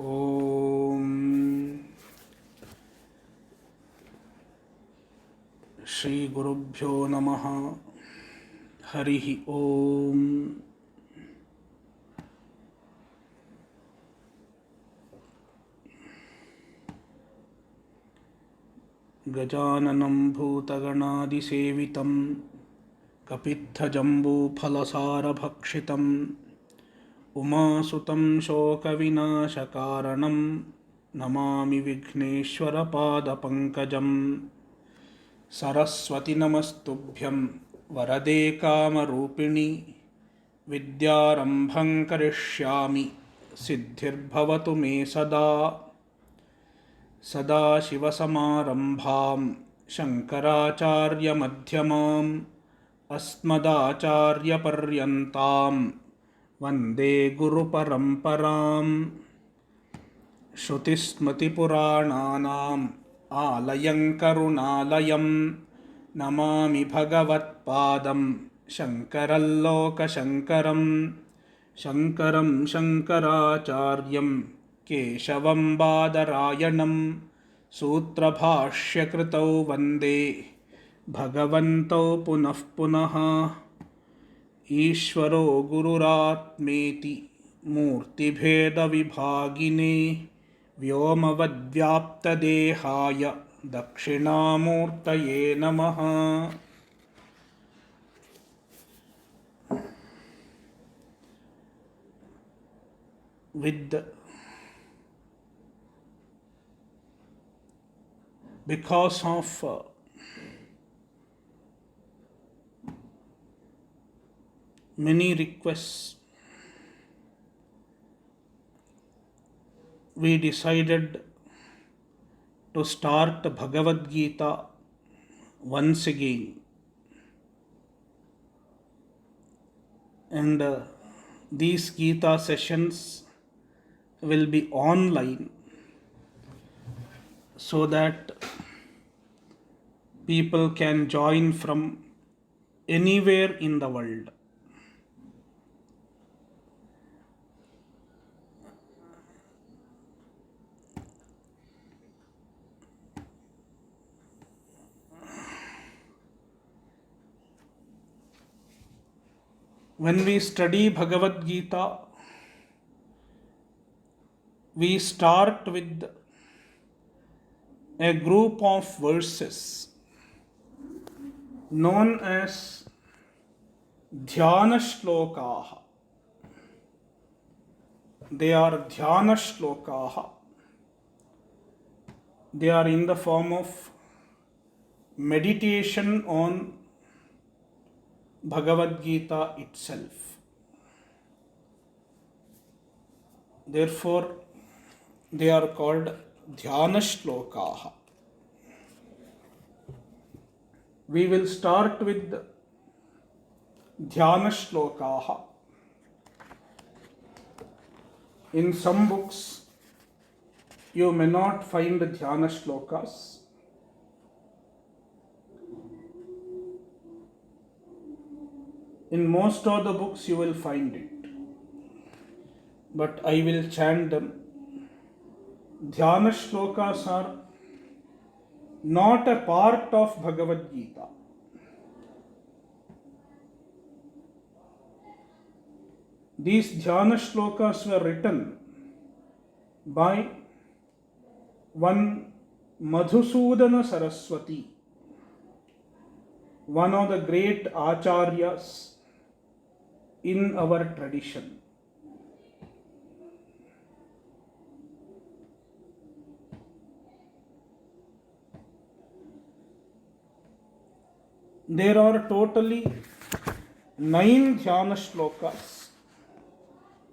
ओम श्री गुरुभ्यो नमः। हरिः ओम। गजाननं भूतगणादिसेवितं कपित्थजम्बूफलसारभक्षितम् उमासुतं शोकविनाशकारणं नमामि विघ्नेश्वरपादपङ्कजम्। सरस्वति नमस्तुभ्यं वरदे कामरूपिणि विद्यारम्भं करिष्यामि सिद्धिर्भवतु मे सदा। सदाशिवसमारम्भां शङ्कराचार्यमध्यमाम् अस्मदाचार्यपर्यन्तां वन्दे गुरुपरम्पराम्। श्रुतिस्मृतिपुराणानाम् आलयं करुणालयं नमामि भगवत्पादं शङ्करं लोकशङ्करं। शङ्करं शङ्कराचार्यं केशवं बादरायणं सूत्रभाष्यकृतौ वन्दे भगवन्तौ पुनः पुनः। ईश्वरो गुरुरात्मेति मूर्तिभेदविभागिने व्योमवद्व्याप्तदेहाय दक्षिणामूर्तये नमः। Because of many requests, we decided to start Bhagavad Gita once again, and these Gita sessions will be online so that people can join from anywhere in the world. When we study Bhagavad Gita, we start with a group of verses known as Dhyana Shlokaha. They are Dhyana Shlokaha. They are in the form of meditation on Bhagavad Gita itself. Therefore, they are called Dhyana Shlokaha. We will start with Dhyana Shlokaha. In some books, you may not find Dhyana Shlokas. In most of the books, you will find it. But I will chant them. Dhyana Shlokas are not a part of Bhagavad Gita. These Dhyana Shlokas were written by one Madhusudana Saraswati, one of the great acharyas in our tradition. There are totally 9 Dhyana Shlokas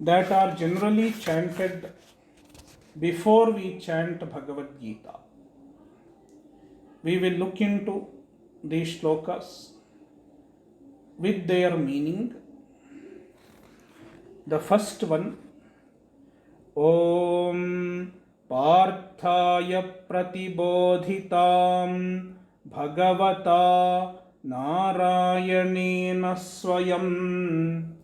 that are generally chanted before we chant Bhagavad Gita. We will look into these shlokas with their meaning. The first one, Om Parthaya Pratibodhitam Bhagavata Narayanena Swayam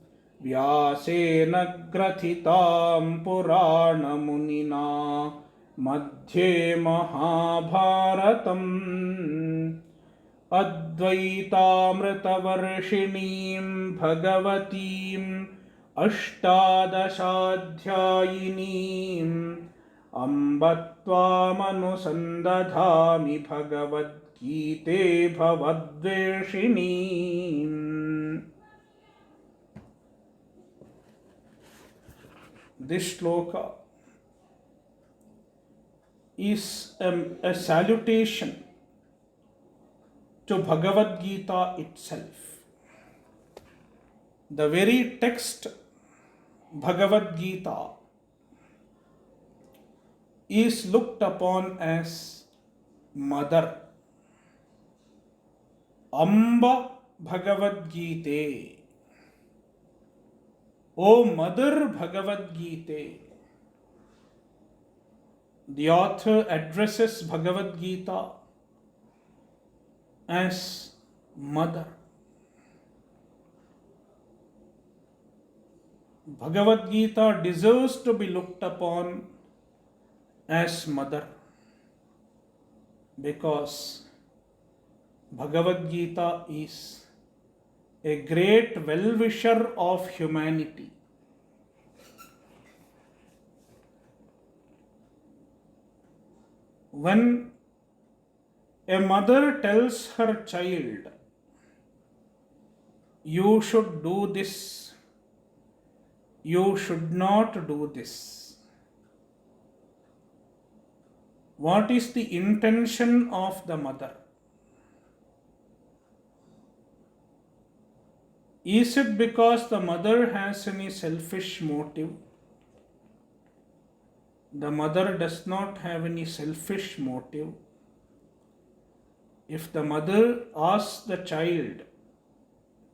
व्यासेन ग्रथितां पुराणमुनिना मध्ये महाभारतम् अद्वैतामृतवर्षिणीं भगवतीम् अष्टादशाध्यायिनीम् अम्ब त्वामनुसन्दधामि भगवद्गीते भवद्वेषिणीम्. This shloka is a salutation to Bhagavad Gita itself. The very text Bhagavad Gita is looked upon as mother. Amba Bhagavad Gita. O Mother Bhagavad Gita. The author addresses Bhagavad Gita as mother. Bhagavad Gita deserves to be looked upon as mother because Bhagavad Gita is a great well-wisher of humanity. When a mother tells her child, you should do this, you should not do this, what is the intention of the mother? Is it because the mother has any selfish motive? The mother does not have any selfish motive. If the mother asks the child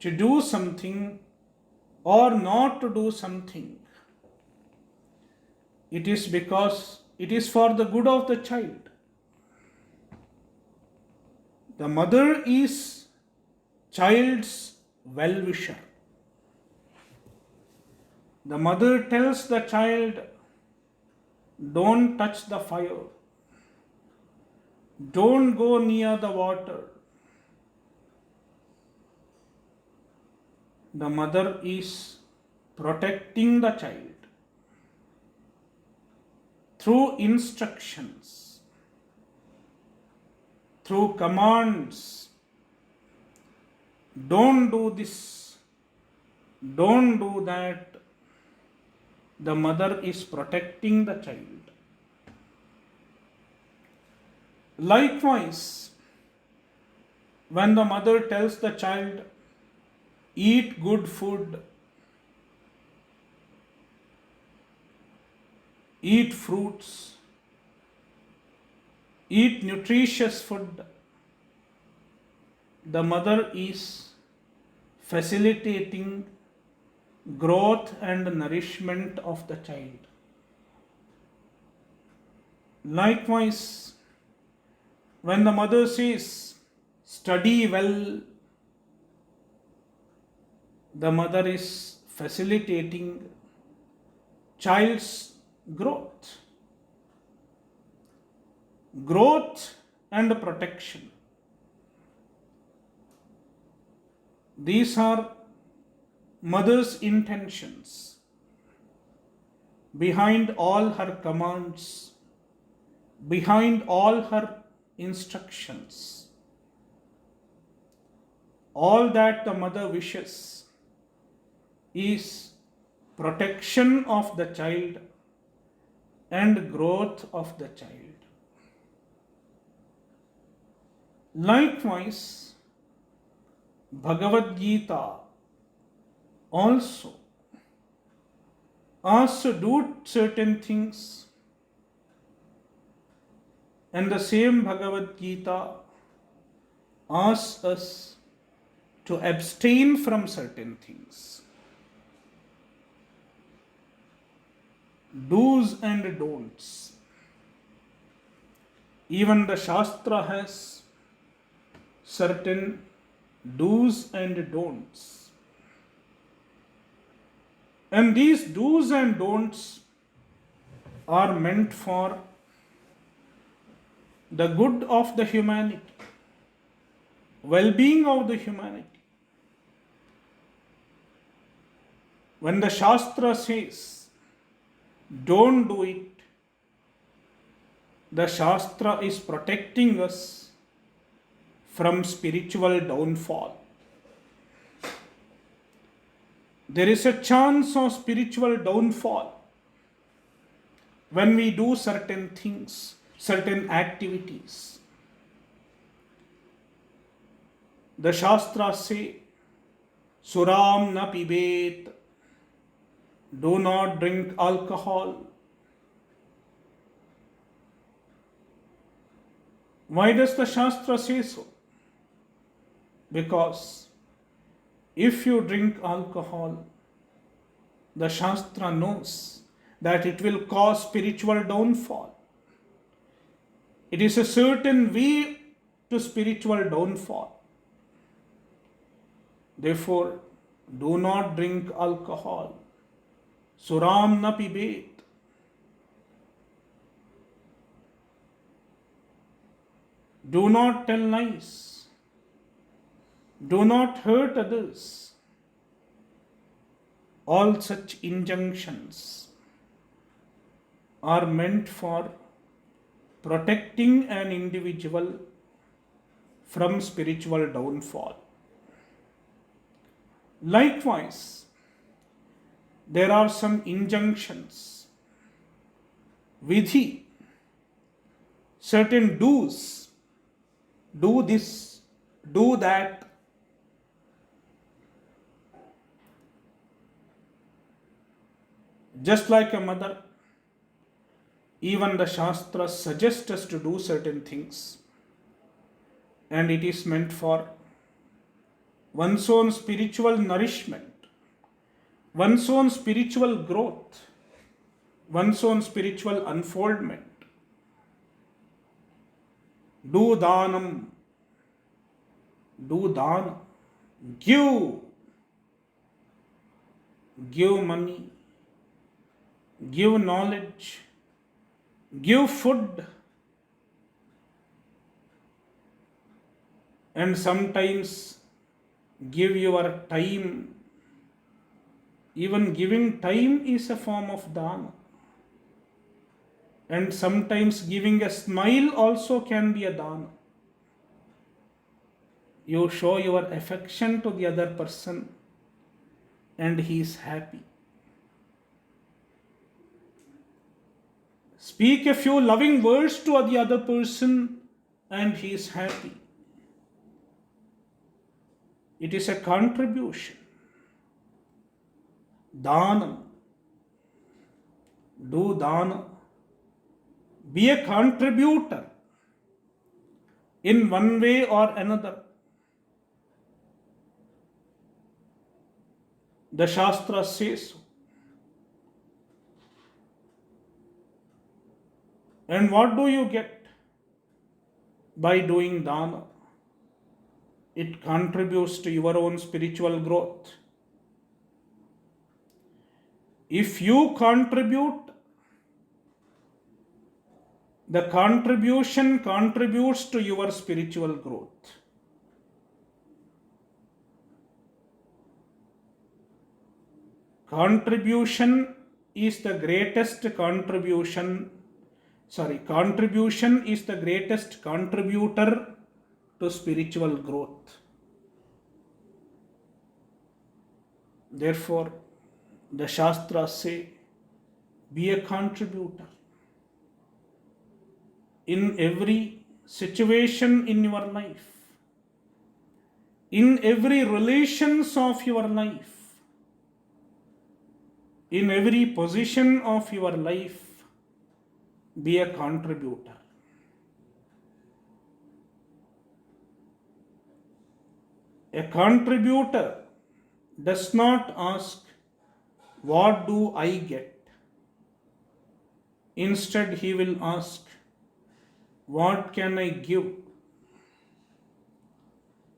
to do something or not to do something, it is because it is for the good of the child. The mother is child's well-wisher. The mother tells the child, don't touch the fire, don't go near the water. The mother is protecting the child through instructions, through commands. Don't do this, don't do that. The mother is protecting the child. Likewise, when the mother tells the child, eat good food, eat fruits, eat nutritious food, the mother is facilitating growth and nourishment of the child. Likewise, when the mother says, study well, the mother is facilitating child's growth. Growth and protection. These are mother's intentions behind all her commands, behind all her instructions. All that the mother wishes is protection of the child and growth of the child. Likewise, Bhagavad Gita also asks to do certain things, and the same Bhagavad Gita asks us to abstain from certain things. Do's and don'ts. Even the Shastra has certain do's and don'ts. And these do's and don'ts are meant for the good of the humanity, well being of the humanity. When the Shastra says, don't do it, the Shastra is protecting us from spiritual downfall. There is a chance of spiritual downfall when we do certain things, certain activities. The Shastras say, Suram na pibet, do not drink alcohol. Why does the Shastra say so? Because if you drink alcohol, the Shastra knows that it will cause spiritual downfall. It is a certain way to spiritual downfall. Therefore, do not drink alcohol. Suram na pibet. Do not tell lies. Do not hurt others. All such injunctions are meant for protecting an individual from spiritual downfall. Likewise, there are some injunctions, vidhi, certain do's, do this, do that. Just like a mother, even the Shastras suggest us to do certain things, and it is meant for one's own spiritual nourishment, one's own spiritual growth, one's own spiritual unfoldment. Do dhanam, do dana, give money, give knowledge, give food, and sometimes give your time. Even giving time is a form of dana. And sometimes giving a smile also can be a dana. You show your affection to the other person and he is happy. Speak a few loving words to the other person and he is happy. It is a contribution. Dhanam. Do dana. Be a contributor in one way or another. The Shastra says so. And what do you get by doing dana? It contributes to your own spiritual growth. If you contribute, the contribution contributes to your spiritual growth. Contribution is the greatest contribution is the greatest contributor to spiritual growth. Therefore, the Shastras say, be a contributor. In every situation in your life, in every relations of your life, in every position of your life, be a contributor. A contributor does not ask, what do I get? Instead, he will ask, what can I give?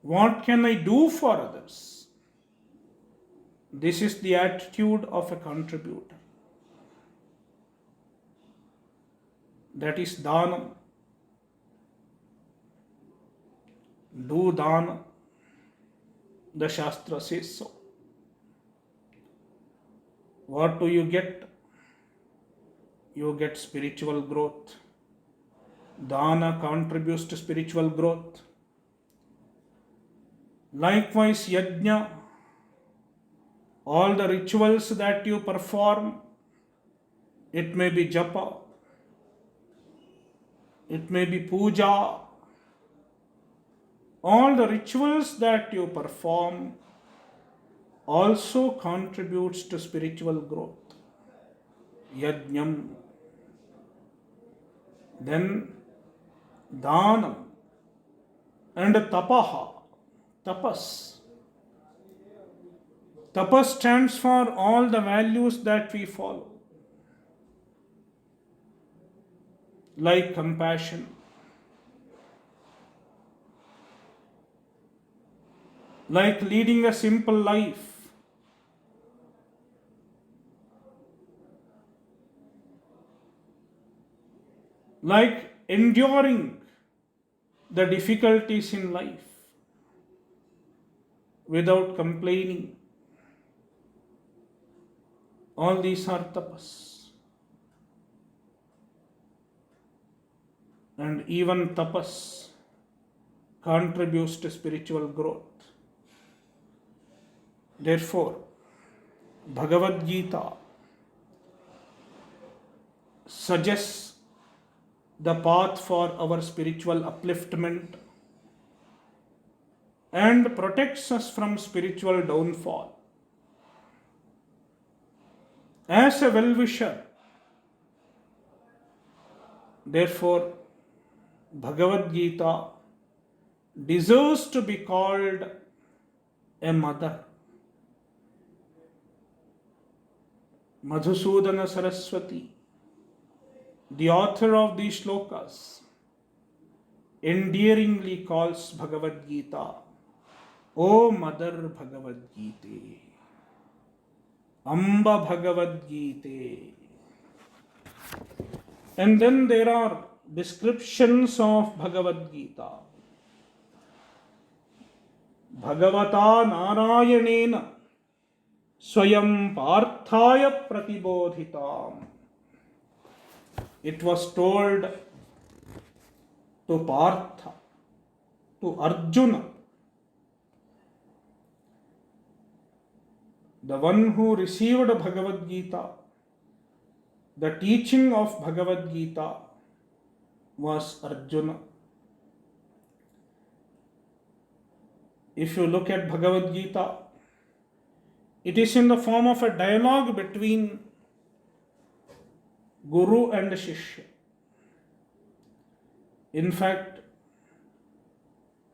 What can I do for others? This is the attitude of a contributor. That is dhanam. Do dana. The Shastra says so. What do you get? You get spiritual growth. Dana contributes to spiritual growth. Likewise, yajna, all the rituals that you perform, it may be japa, it may be puja, all the rituals that you perform also contributes to spiritual growth. Yajnam. Then dhanam and tapaha, tapas. Tapas stands for all the values that we follow, like compassion, like leading a simple life, like enduring the difficulties in life without complaining. All these are tapas. And even tapas contributes to spiritual growth. Therefore, Bhagavad Gita suggests the path for our spiritual upliftment and protects us from spiritual downfall. As a well-wisher, therefore, Bhagavad Gita deserves to be called a mother. Madhusudana Saraswati, the author of these shlokas, endearingly calls Bhagavad Gita, O Mother Bhagavad Gita, Amba Bhagavad Gita. And then there are descriptions of Bhagavad Gita. Bhagavata Narayanena Swayam Parthaya Pratibodhitam. It was told to Partha, to Arjuna, the one who received Bhagavad Gita. The teaching of Bhagavad Gita was Arjuna. If you look at Bhagavad Gita, it is in the form of a dialogue between Guru and Shishya. In fact,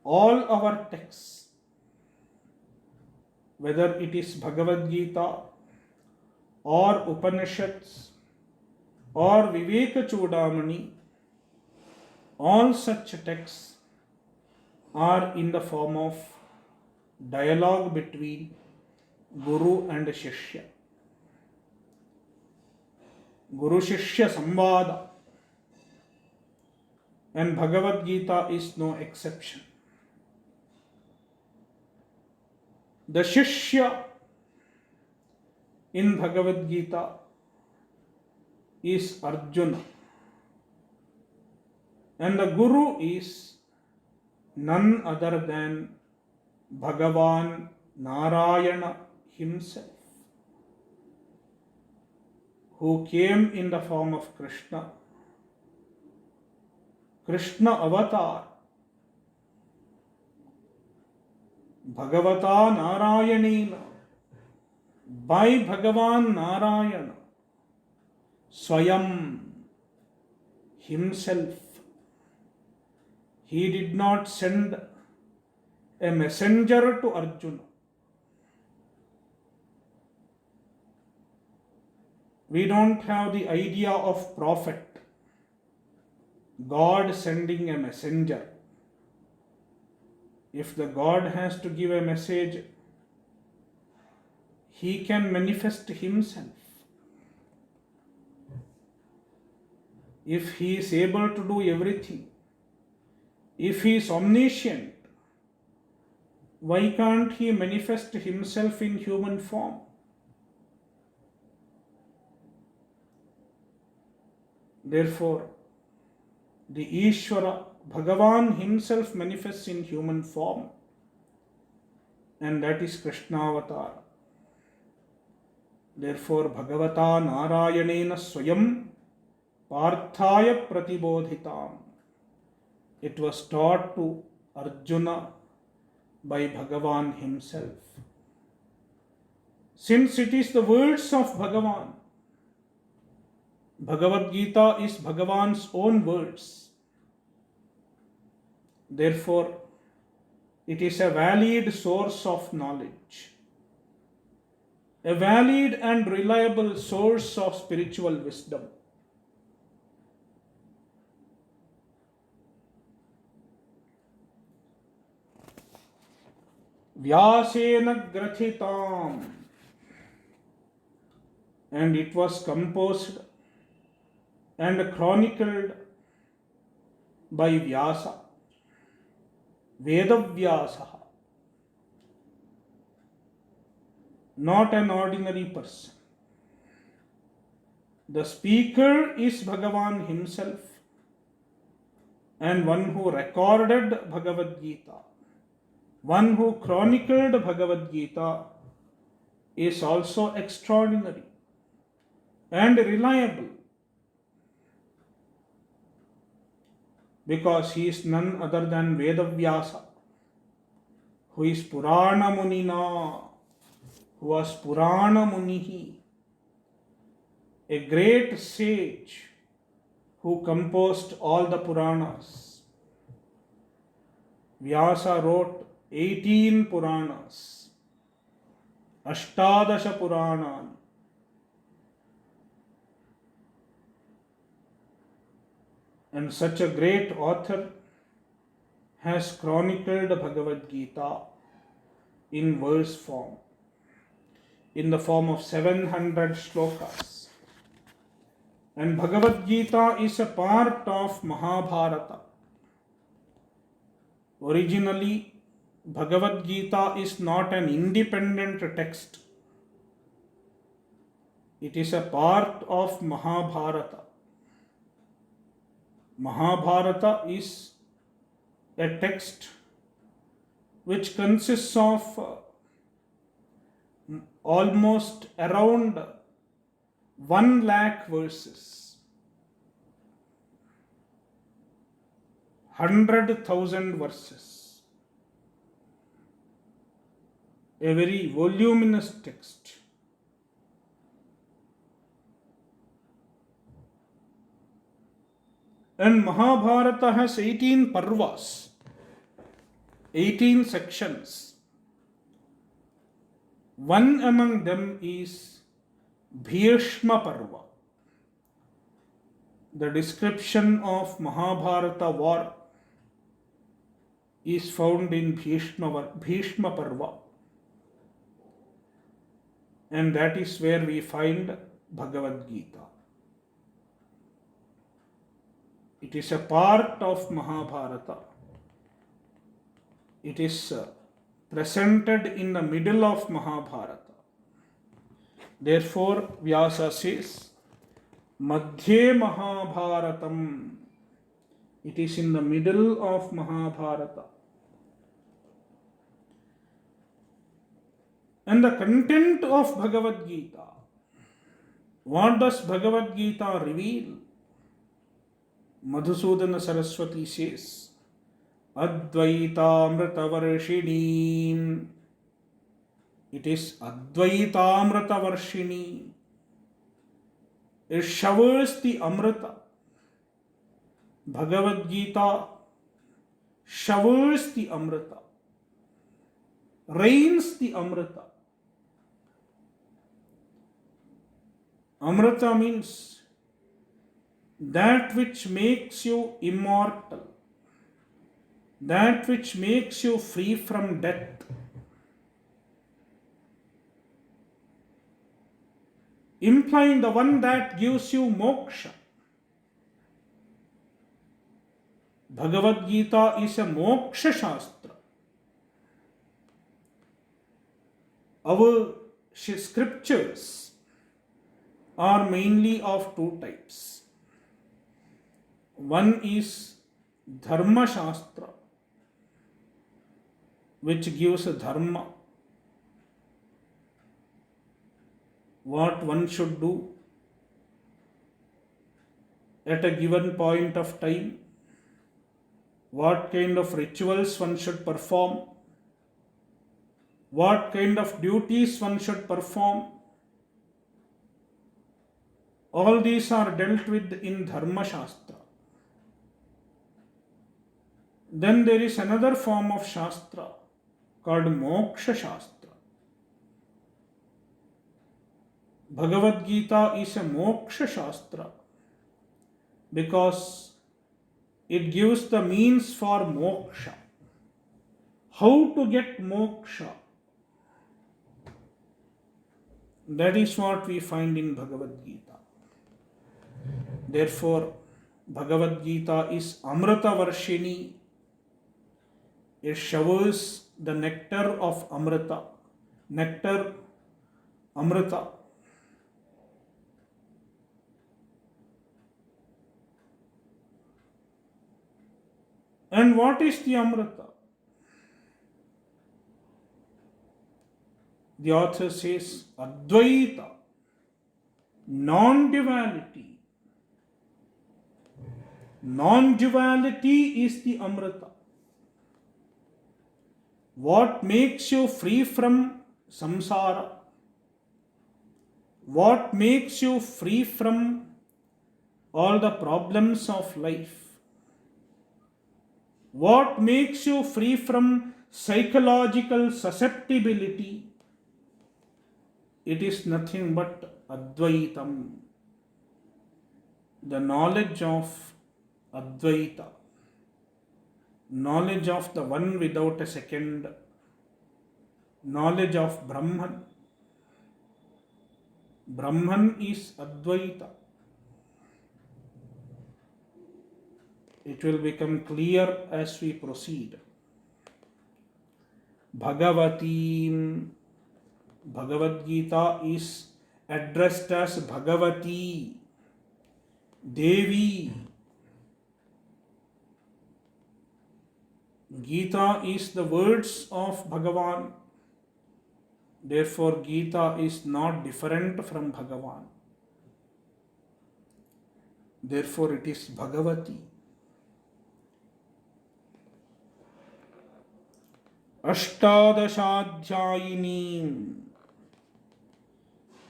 all our texts, whether it is Bhagavad Gita or Upanishads or Viveka Chudamani, all such texts are in the form of dialogue between Guru and Shishya. Guru Shishya Samvada. And Bhagavad Gita is no exception. The Shishya in Bhagavad Gita is Arjuna. And the Guru is none other than Bhagavan Narayana himself, who came in the form of Krishna. Krishna avatar. Bhagavata Narayanena. By Bhagavan Narayana. Swayam. Himself. He did not send a messenger to Arjuna. We don't have the idea of prophet, God sending a messenger. If the God has to give a message, he can manifest himself. If he is able to do everything, if he is omniscient, why can't he manifest himself in human form? Therefore, the Ishvara, Bhagavan himself manifests in human form, and that is Krishna Avatar. Therefore, Bhagavata Narayanena Swayam Parthaya Pratibodhitam. It was taught to Arjuna by Bhagavan himself. Since it is the words of Bhagavan, Bhagavad Gita is Bhagavan's own words. Therefore, it is a valid source of knowledge, a valid and reliable source of spiritual wisdom. Vyasena Grathitam, and it was composed and chronicled by Vyasa, Vedavyasa, not an ordinary person. The speaker is Bhagavan himself, and one who recorded Bhagavad Gita, one who chronicled Bhagavad Gita, is also extraordinary and reliable, because he is none other than Vedavyasa, who is Purana Munina, who was Purana Munihi, a great sage who composed all the Puranas. Vyasa wrote 18 Puranas, Ashtadasha Puranan. And such a great author has chronicled Bhagavad Gita in verse form, in the form of 700 shlokas. And Bhagavad Gita is a part of Mahabharata. Originally, Bhagavad Gita is not an independent text. It is a part of Mahabharata. Mahabharata is a text which consists of almost around 1 lakh verses, 100,000 verses, a very voluminous text. And Mahabharata has 18 parvas, 18 sections. One among them is Bhishma Parva. The description of Mahabharata war is found in Bhishma Parva. And that is where we find Bhagavad Gita. It is a part of Mahabharata. It is presented in the middle of Mahabharata. Therefore, Vyasa says, Madhye Mahabharatam. It is in the middle of Mahabharata. And the content of Bhagavad Gita, what does Bhagavad Gita reveal? Madhusudana Saraswati says, Advaitamrita Varshini. It is Advaitamrita Varshini. It showers the Amrita. Bhagavad Gita showers the Amrita, rains the Amrita. Amrita means that which makes you immortal, that which makes you free from death. implying the one that gives you moksha. Bhagavad Gita is a moksha shastra. Our scriptures are mainly of two types. One is Dharma Shastra, which gives a dharma, what one should do at a given point of time, what kind of rituals one should perform, what kind of duties one should perform. All these are dealt with in Dharma Shastra. Then there is another form of Shastra called Moksha Shastra. Bhagavad Gita is a Moksha Shastra because it gives the means for moksha. How to get moksha? That is what we find in Bhagavad Gita. Therefore, Bhagavad Gita is Amrita Varshini. It showers the nectar of Amrita. Nectar, Amrita. And what is the Amrita? The author says Advaita, non-duality. Non-duality is the Amrita. What makes you free from samsara? What makes you free from all the problems of life? What makes you free from psychological susceptibility? It is nothing but Advaitam, the knowledge of Advaita, knowledge of the one without a second, knowledge of Brahman. Brahman is Advaita. It will become clear as we proceed. Bhagavati. Bhagavad Gita is addressed as Bhagavati, Devi. Gita is the words of Bhagavan. Therefore, Gita is not different from Bhagavan. Therefore, it is Bhagavati. Ashtadashadhyayini.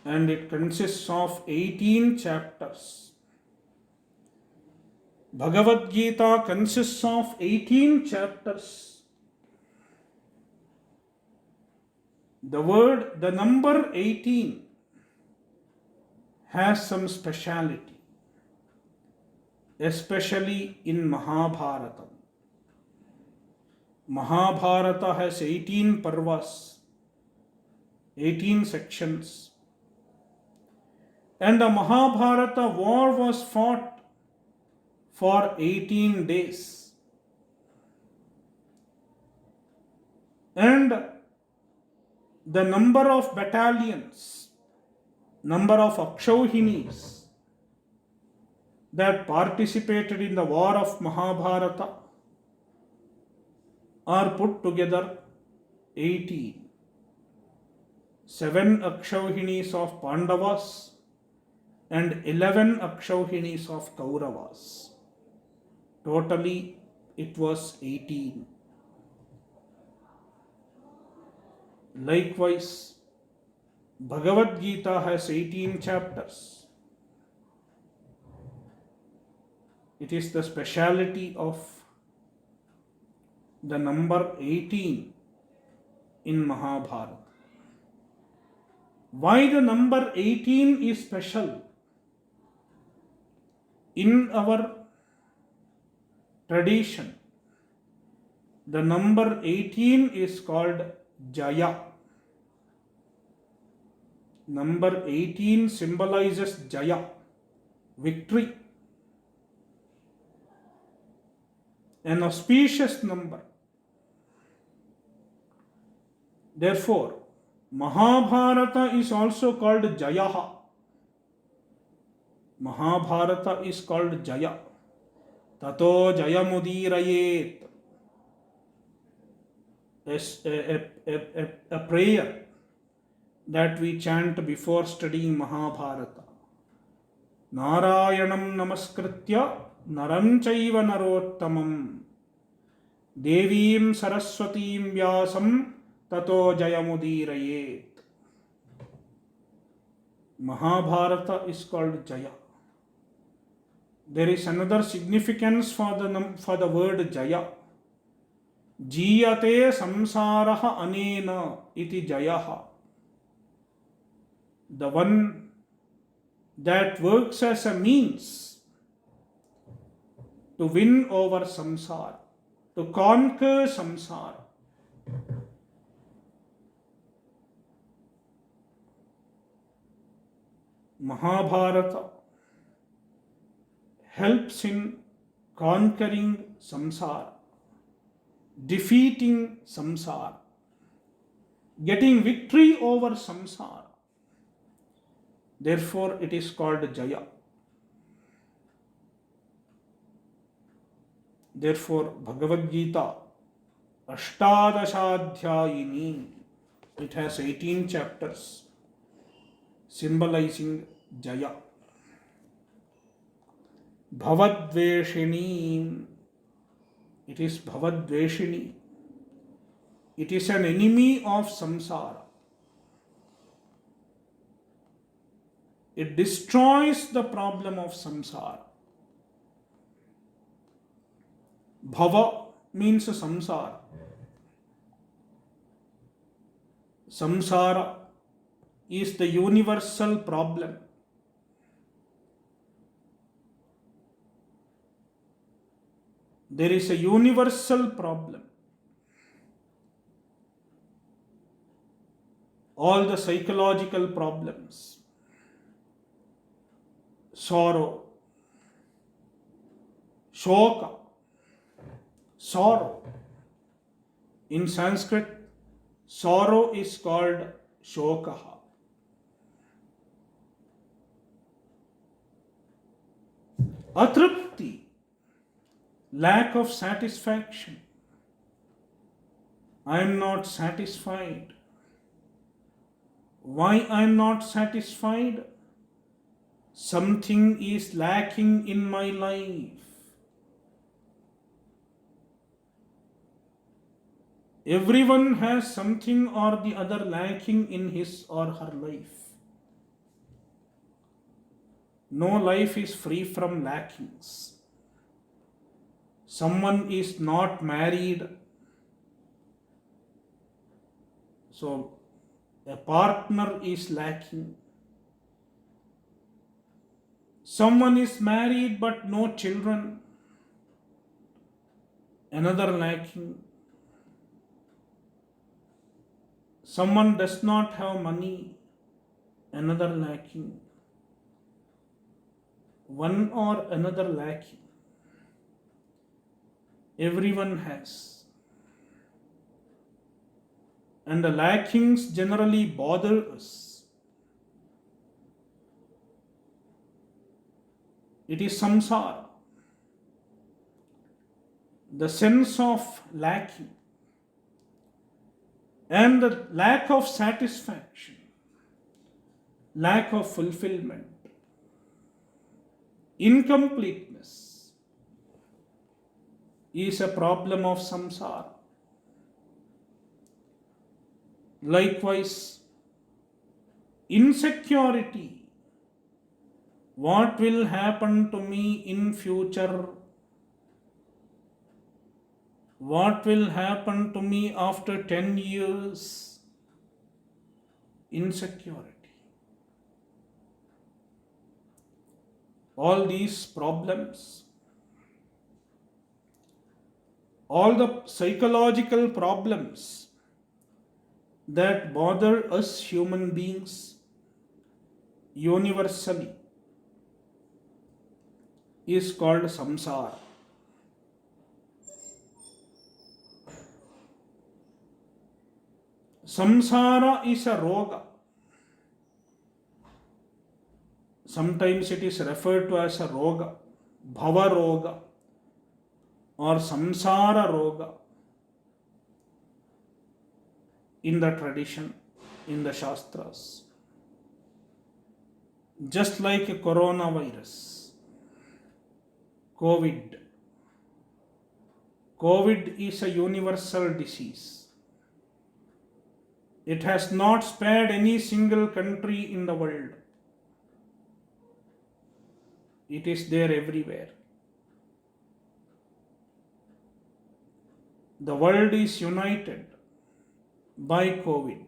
And it consists of 18 chapters. Bhagavad Gita consists of 18 chapters. The number 18 has some speciality, especially in Mahabharata. Mahabharata has 18 parvas, 18 sections. And the Mahabharata war was fought for 18 days. And the number of battalions, number of Akshauhinis that participated in the war of Mahabharata are put together 18. 7 Akshauhinis of Pandavas and 11 Akshauhinis of Kauravas. Totally, it was 18. Likewise, Bhagavad Gita has 18 chapters. It is the speciality of the number 18 in Mahabharata. Why the number 18 is special? In our tradition, the number 18 is called Jaya. Number 18 symbolizes Jaya, victory. An auspicious number. Therefore, Mahabharata is also called Jayaha. Mahabharata is called Jaya. Tato Jayamudirayet. A prayer that we chant before studying Mahabharata. Narayanam namaskritya naram chaiva narottamam devim saraswatim vyasam tato jayamudirayet. Mahabharata is called Jaya. There is another significance for the word Jaya. Jiyate samsaraha anena iti jayaha. The one that works as a means to win over samsara, to conquer samsara. Mahabharata helps in conquering samsara, defeating samsara, getting victory over samsara. Therefore, it is called Jaya. Therefore, Bhagavad Gita, Ashtadashadhyayini, it has 18 chapters symbolizing Jaya. Bhavadveshini, it is Bhavadveshini. It is an enemy of samsara. It destroys the problem of samsara. Bhava means samsara. Samsara is the universal problem. There is a universal problem. All the psychological problems, sorrow, shoka, sorrow. In Sanskrit, sorrow is called shokaha. Atrapti, lack of satisfaction. I am not satisfied. Why I am not satisfied? Something is lacking in my life. Everyone has something or the other lacking in his or her life. No life is free from lackings. Someone is not married, so a partner is lacking. Someone is married but no children, another lacking. Someone does not have money, another lacking. One or another lacking. Everyone has. And the lackings generally bother us. It is samsara. The sense of lacking and the lack of satisfaction, lack of fulfillment, incompleteness is a problem of samsara. Likewise, insecurity. What will happen to me in future? What will happen to me after 10 years? Insecurity. All these problems, all the psychological problems that bother us human beings universally is called samsara. Samsara is a roga. Sometimes it is referred to as a roga, bhava roga, or samsara roga in the tradition, in the Shastras. Just like coronavirus, COVID. COVID is a universal disease. It has not spared any single country in the world. It is there everywhere. The world is united by COVID.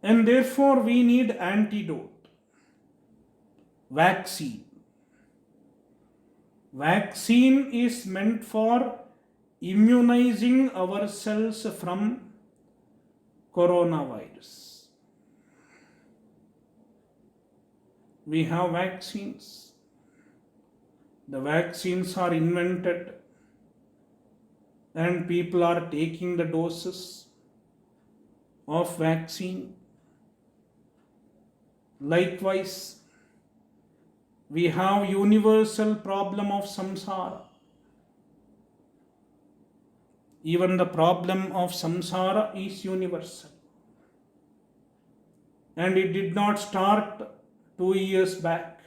And therefore we need antidote, vaccine. Vaccine is meant for immunizing ourselves from coronavirus. We have vaccines. The vaccines are invented and people are taking the doses of vaccine. Likewise, we have universal problem of samsara. Even the problem of samsara is universal. And it did not start 2 years back.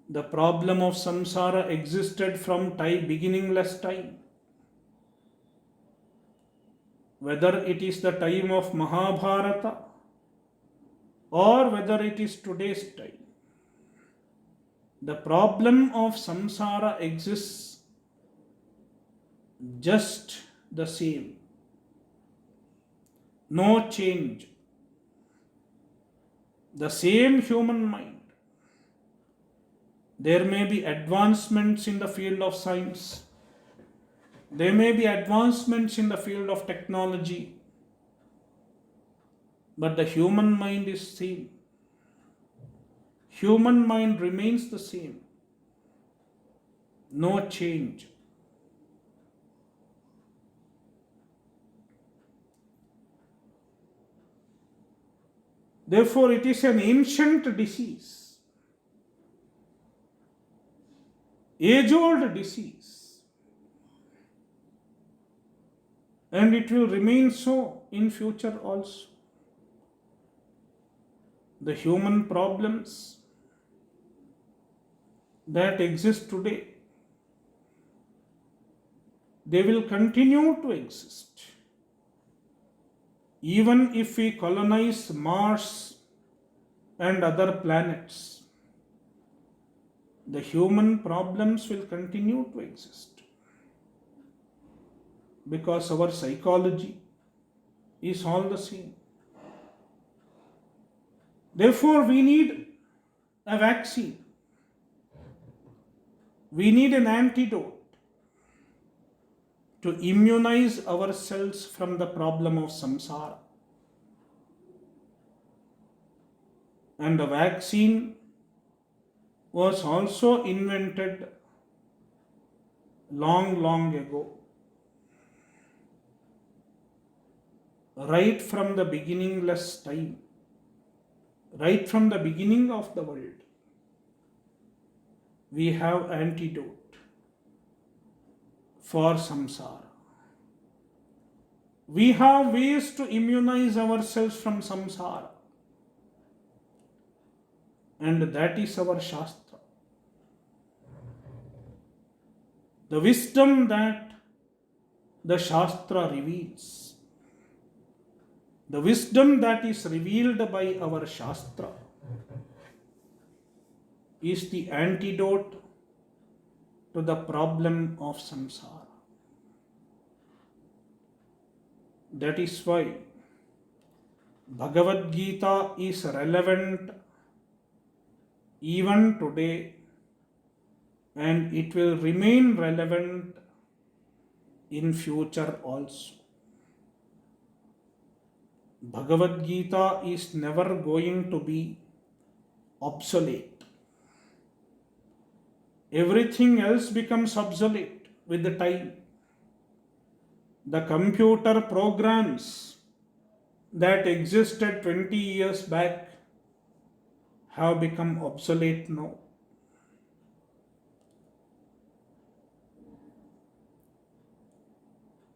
The problem of samsara existed from beginningless time. Whether it is the time of Mahabharata or whether it is today's time, the problem of samsara exists just the same. No change. The same human mind. There may be advancements in the field of science. There may be advancements in the field of technology. But the human mind is same. Human mind remains the same. No change. Therefore, it is an ancient disease, age-old disease, and it will remain so in future also. The human problems that exist today, they will continue to exist. Even if we colonize Mars and other planets, the human problems will continue to exist. Because our psychology is all the same. Therefore, we need a vaccine. We need an antidote to immunize ourselves from the problem of samsara. And the vaccine was also invented long ago. Right from the beginningless time. Right from the beginning of the world. We have antidote for samsara. We have ways to immunize ourselves from samsara. And that is our Shastra. The wisdom that the Shastra reveals. The wisdom that is revealed by our Shastra is the antidote to the problem of samsara. That is why Bhagavad Gita is relevant even today and it will remain relevant in future also. Bhagavad Gita is never going to be obsolete. Everything else becomes obsolete with the time. The computer programs that existed 20 years back have become obsolete now.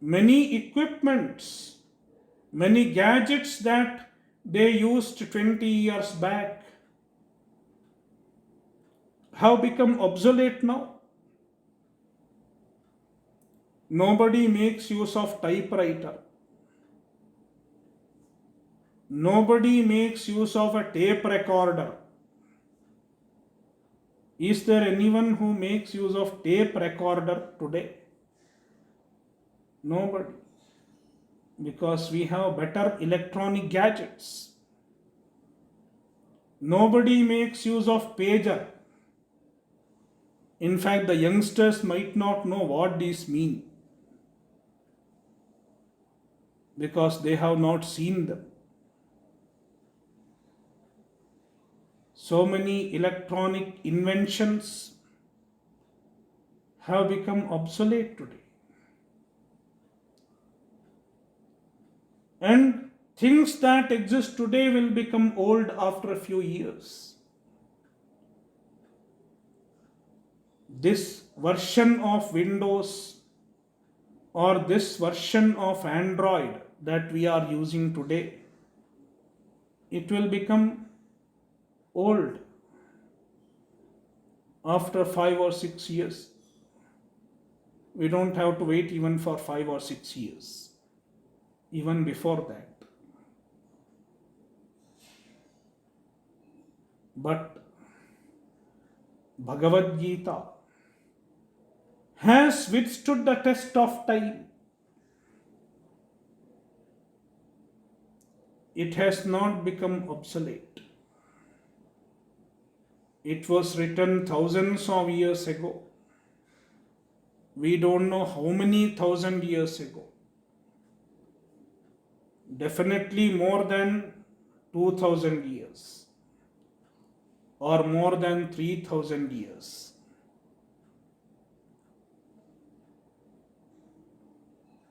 Many equipments, many gadgets that they used 20 years back have become obsolete now. Nobody makes use of typewriter. Nobody makes use of a tape recorder. Is there anyone who makes use of tape recorder today? Nobody. Because we have better electronic gadgets. Nobody makes use of pager. In fact, the youngsters might not know what these mean because they have not seen them. So many electronic inventions have become obsolete today. And things that exist today will become old after a few years. This version of Windows or this version of Android that we are using today, it will become old after 5 or 6 years. We don't have to wait even for 5 or 6 years. Even before that. But Bhagavad Gita has withstood the test of time. It has not become obsolete. It was written thousands of years ago. We don't know how many thousand years ago. Definitely more than 2000 years or more than 3000 years.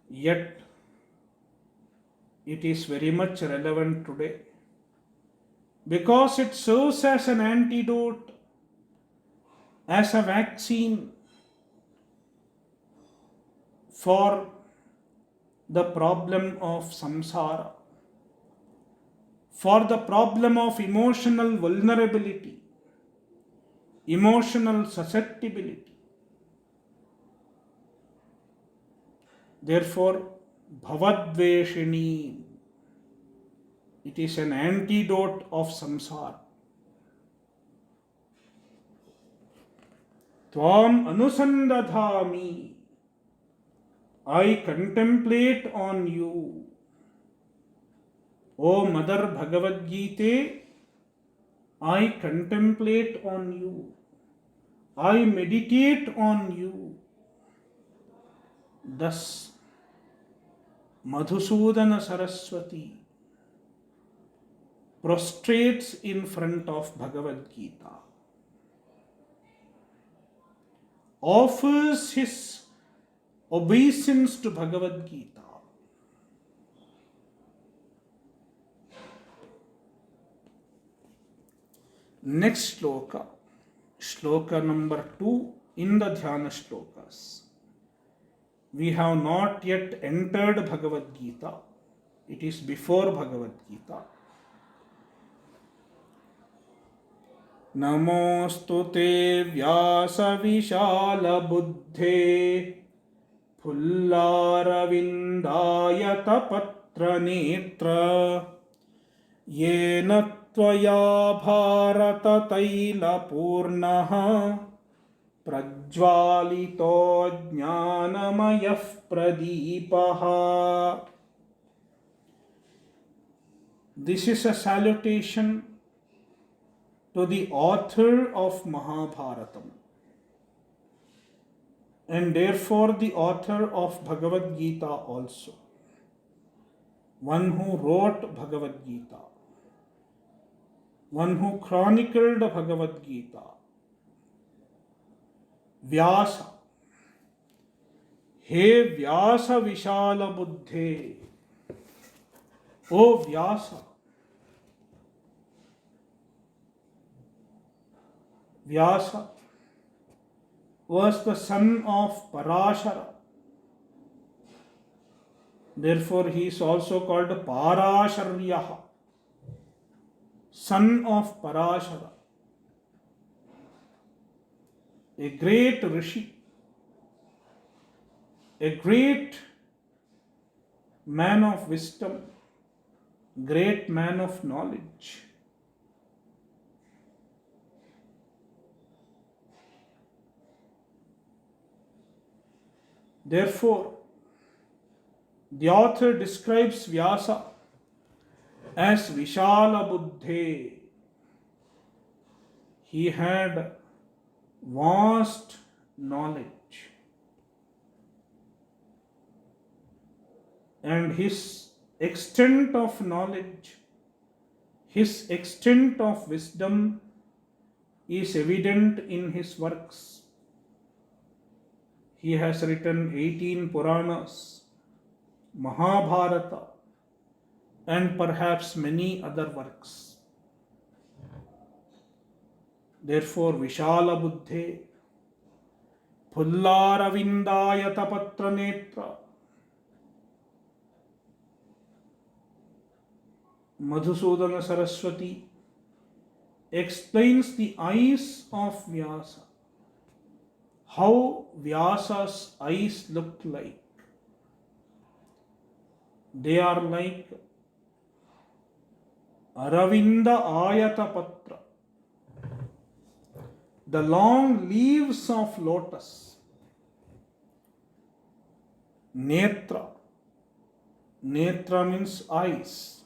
Yet it is very much relevant today because it serves as an antidote, as a vaccine for the problem of samsara, for the problem of emotional vulnerability, emotional susceptibility. Therefore, Bhavadveshini, it is an antidote of samsara. Tvam anusandadhami, I contemplate on you. O Mother Bhagavad Gita, I contemplate on you. I meditate on you. Thus, Madhusudana Saraswati prostrates in front of Bhagavad Gita, offers his obeisance to Bhagavad Gita. Next shloka, shloka number 2 in the Dhyana shlokas. We have not yet entered Bhagavad Gita. It is before Bhagavad Gita. Namostu te vyasa vishala buddhe Phullaravindayata patra netra Yena tvaya bharata taila purnaha Prajvalito jnanamayah pradipaha. This is a salutation to the author of Mahabharatam. and therefore the author of Bhagavad Gita also, one who wrote Bhagavad Gita, one who chronicled Bhagavad Gita, Vyasa. हे व्यास विशाल बुद्धे, O Vyasa. Vyasa was the son of Parashara. Therefore, he is also called Parasharyaha, son of Parashara, a great rishi, a great man of wisdom, great man of knowledge. Therefore, the author describes Vyasa as Vishala Buddhe. He had vast knowledge, and his extent of knowledge, his extent of wisdom is evident in his works. He has written 18 Puranas, Mahabharata, and perhaps many other works. Therefore, Vishala Buddhe, Pullaravindayata Patra Netra, Madhusudana Saraswati explains the eyes of Vyasa, how Vyasa's eyes looked like. They are like Aravinda Ayata Patra, the long leaves of lotus. Netra, Netra means eyes.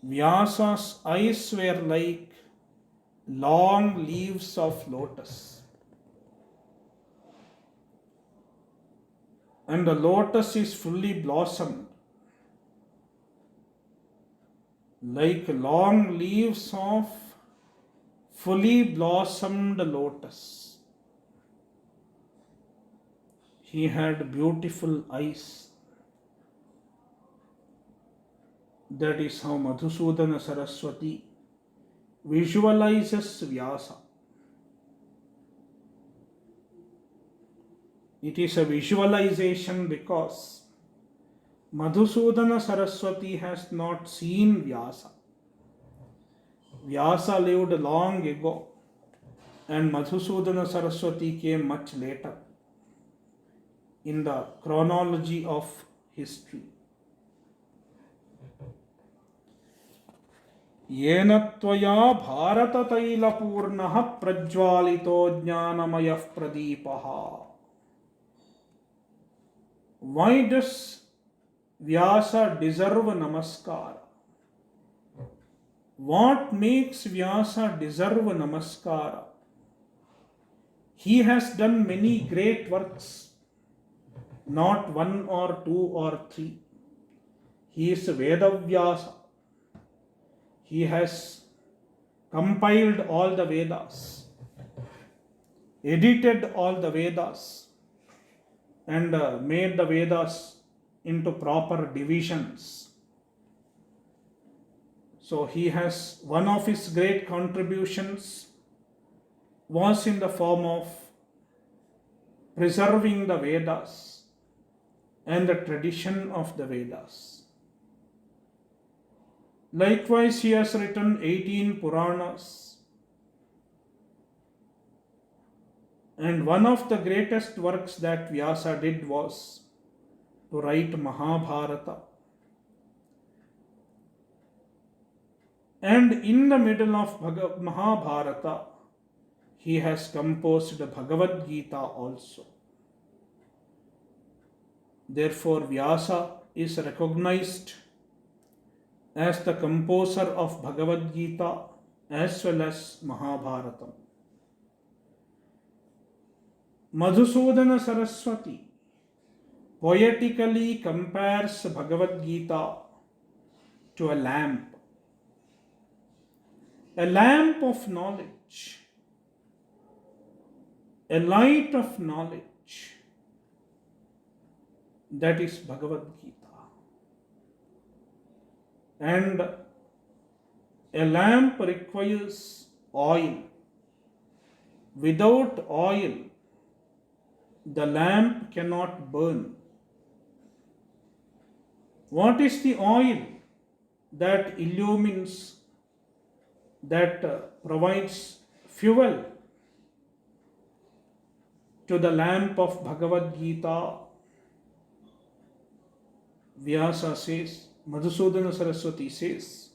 Vyasa's eyes were like long leaves of lotus. And the lotus is fully blossomed, like long leaves of fully blossomed lotus. He had beautiful eyes. That is how Madhusudana Saraswati visualizes Vyasa. It is a visualization because Madhusudana Saraswati has not seen Vyasa. Vyasa lived long ago and Madhusudana Saraswati came much later in the chronology of history. येन त्वया भारततैलपूर्णः प्रज्वालितो ज्ञानमयः प्रदीपः. Why does Vyasa deserve namaskar? What makes Vyasa deserve namaskar? He has done many great works, not one or two or three. He is Vedavyasa. He has compiled all the Vedas, edited all the Vedas, and made the Vedas into proper divisions. So he has, one of his great contributions was in the form of preserving the Vedas and the tradition of the Vedas. Likewise, he has written 18 Puranas, and one of the greatest works that Vyasa did was to write Mahabharata. And in the middle of Mahabharata, he has composed Bhagavad Gita also. Therefore, Vyasa is recognized as the composer of Bhagavad Gita as well as Mahabharata. Madhusudana Saraswati poetically compares Bhagavad Gita to a lamp of knowledge, a light of knowledge. That is Bhagavad Gita. And a lamp requires oil. Without oil, the lamp cannot burn. What is the oil that illumines, that provides fuel to the lamp of Bhagavad Gita? Vyasa says, Madhusudana Saraswati says,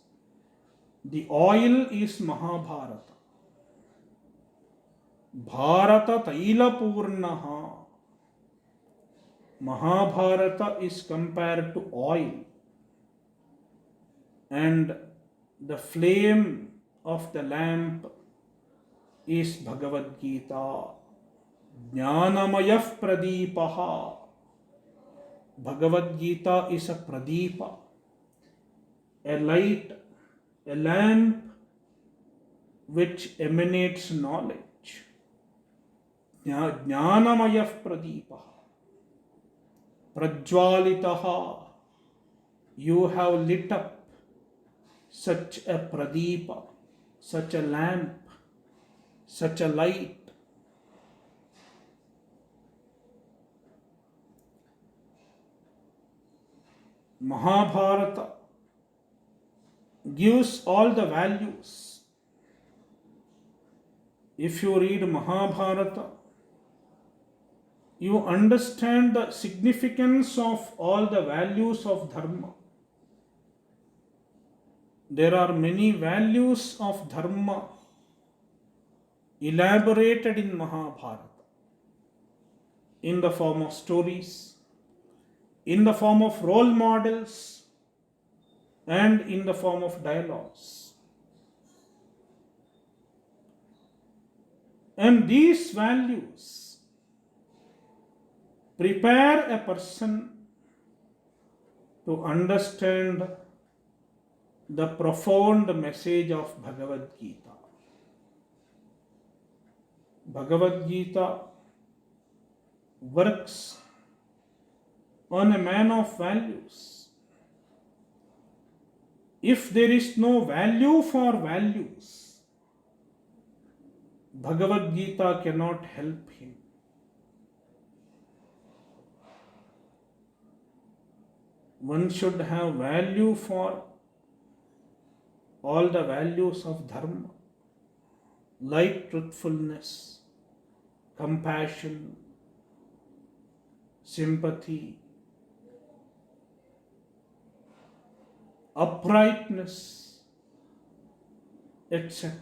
the oil is Mahabharata. Bharata Taila Purnaha. Mahabharata is compared to oil, and the flame of the lamp is Bhagavad Gita. Jnanamayah Pradipaha. Bhagavad Gita is a pradipa, a light, a lamp which emanates knowledge. Jnanamayah Pradipaha. Prajwalitaha. You have lit up such a pradipa, such a lamp, such a light. Mahabharata gives all the values. If you read Mahabharata, you understand the significance of all the values of dharma. There are many values of dharma elaborated in Mahabharata in the form of stories, in the form of role models, and in the form of dialogues. And these values prepare a person to understand the profound message of Bhagavad Gita. Bhagavad Gita works on a man of values. If there is no value for values, Bhagavad Gita cannot help him. One should have value for all the values of dharma, like truthfulness, compassion, sympathy, uprightness, etc.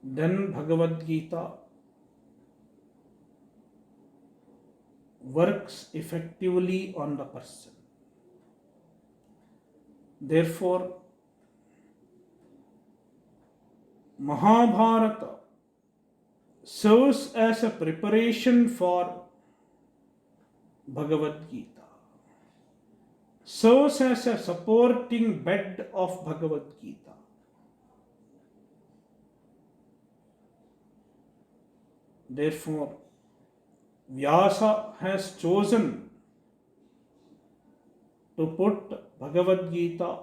Then Bhagavad Gita works effectively on the person. Therefore, Mahabharata serves as a preparation for Bhagavad Gita, serves as a supporting bed of Bhagavad Gita. Therefore, Vyasa has chosen to put Bhagavad Gita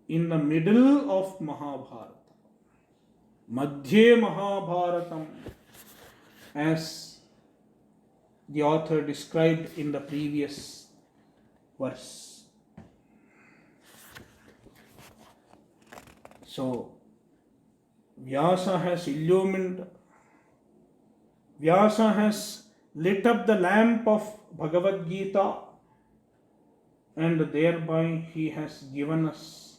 in the middle of Mahabharata, Madhye Mahabharatam, as the author described in the previous verse. So, Vyasa has illumined, Vyasa has lit up the lamp of Bhagavad Gita, and thereby he has given us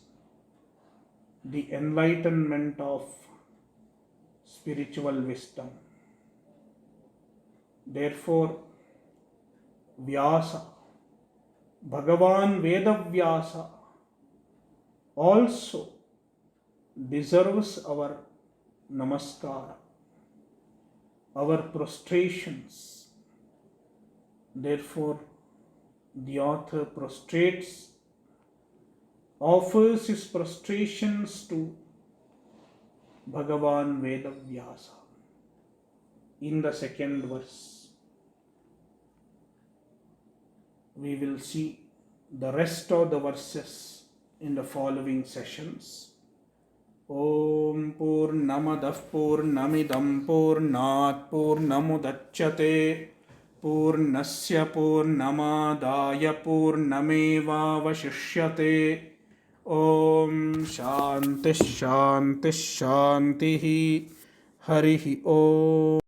the enlightenment of spiritual wisdom. Therefore, Vyasa, Bhagavan Vedavyasa, also deserves our namaskara. our prostrations. Therefore, the author offers his prostrations to Bhagavan Vedavyasa. In the second verse, we will see the rest of the verses in the following sessions. Om Purnamadah Purnamidam Purnat Purnamudachyate Purnasya Purnamadaya Purnamevavashishyate. Om Shanti Shanti Shanti. Harihi Om.